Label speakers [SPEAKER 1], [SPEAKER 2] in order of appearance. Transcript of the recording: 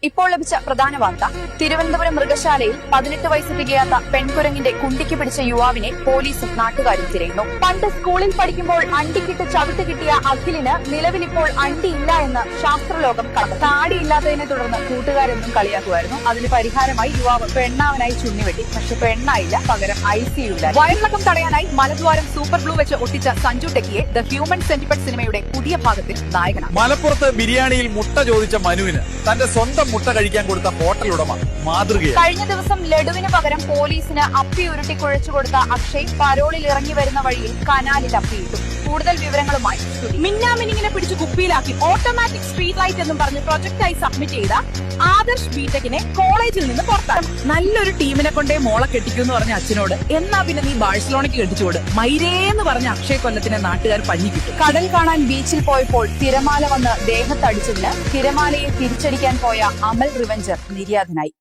[SPEAKER 1] ഇപ്പോൾ ലഭിച്ച പ്രധാന വാർത്ത. തിരുവനന്തപുരം മൃഗശാലയിൽ 18 വയസ്സ് തികയാത്ത പെൺകുരങ്ങിന്റെ കുണ്ടിക്ക് പിടിച്ച യുവാവിനെ പോലീസും നാട്ടുകാരും തിരയുന്നു. പണ്ട് സ്കൂളിൽ പഠിക്കുമ്പോൾ അണ്ടിക്കിട്ട് ചവിട്ട് കിട്ടിയ അഖിലിന് നിലവിലിപ്പോൾ അണ്ടിയില്ല എന്ന് ശാസ്ത്രലോകം കണക്ക്. താടിയില്ലാത്തതിനെ തുടർന്ന് കൂട്ടുകാരൊന്നും കളിയാക്കുമായിരുന്നു. അതിന് പരിഹാരമായി യുവാവ് പെണ്ണാവനായി ചുണ്ണിവെട്ടി. പക്ഷെ പെണ്ണായില്ല, പകരം ICU-ലായി. വയറിളക്കം തടയാനായി മലദ്വാരം സൂപ്പർ ഗ്ലൂ വെച്ച് ഒട്ടിച്ച സഞ്ജു ടെക്കിയെ ദ ഹ്യൂമൻ സെന്റിപ്പഡ് സിനിമയുടെ പുതിയ ഭാഗത്തിൽ നായകനാണ്.
[SPEAKER 2] മലപ്പുറത്ത് ബിരിയാണിയിൽ മുട്ട ചോദിച്ച മനുവിന് തന്റെ സ്വന്തം മുട്ട കഴിക്കാൻ കൊടുത്ത ഹോട്ടൽ ഉടമ മാതൃകയാണ്.
[SPEAKER 1] കഴിഞ്ഞ ദിവസം ലഡുവിന് പകരം പോലീസിന് അപ്പി ഉരുട്ടി കുഴച്ചു കൊടുത്ത അക്ഷയ് പരോളിൽ ഇറങ്ങി വരുന്ന വഴിയിൽ കനാലിൽ അപ്പിയിട്ടു. കൂടുതൽ വിവരങ്ങളുമായി
[SPEAKER 3] മിന്നാമിനിങ്ങിനെ പിടിച്ച് കുപ്പിയിലാക്കി ഓട്ടോമാറ്റിക് സ്ട്രീറ്റ് ലൈറ്റ് എന്നും പറഞ്ഞ് പ്രൊജക്ടായി സബ്മിറ്റ് ചെയ്ത ആദർശ് ബിടെക്കിനെ കോളേജിൽ നിന്ന് പുറത്താക്കും.
[SPEAKER 4] നല്ലൊരു ടീമിനെ കൊണ്ടേ മോളെ കെട്ടിക്കുമെന്ന് പറഞ്ഞ അച്ഛനോട് എന്നാ പിന്നെ നീ ബാഴ്സലോണയ്ക്ക് കെട്ടിച്ചോട് മൈരേന്ന് പറഞ്ഞ അക്ഷയ് കൊല്ലത്തിനെ നാട്ടുകാർ പഞ്ഞിക്കിട്ടു.
[SPEAKER 1] കടൽ കാണാൻ ബീച്ചിൽ പോയപ്പോൾ തിരമാല വന്ന് ദേഹത്തടിച്ചതിന് തിരമാലയെ തിരിച്ചടിക്കാൻ പോയ അമൽ റിവഞ്ചർ നിര്യാതനായി.